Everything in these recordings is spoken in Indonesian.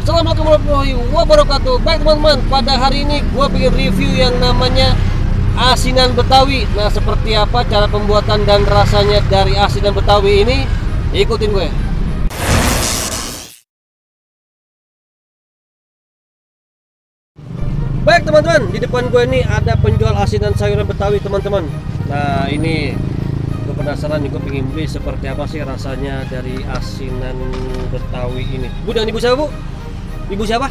Assalamualaikum warahmatullahi wabarakatuh. Baik teman-teman, pada hari ini gue pengen review yang namanya asinan Betawi. Nah, seperti apa cara pembuatan dan rasanya dari asinan Betawi ini? Ikutin gue. Baik teman-teman, di depan gue ini ada penjual asinan sayuran Betawi teman-teman. Nah, ini gue penasaran nih, gue pengen beli seperti apa sih rasanya dari asinan Betawi ini. Bu, dan ibu siapa, Bu? Ibu siapa?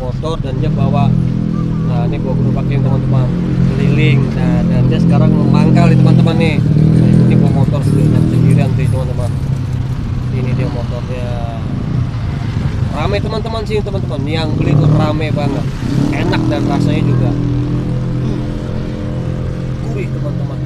motor dan dia bawa, nah ini bawa gerobaknya teman-teman keliling. Nah dan dia sekarang memangkal nih teman-teman nih. Nah ini bawa motor sendirian tuh teman-teman. Ini dia motornya. Rame teman-teman sih teman-teman, yang beli tuh rame banget, enak dan rasanya juga gurih teman-teman.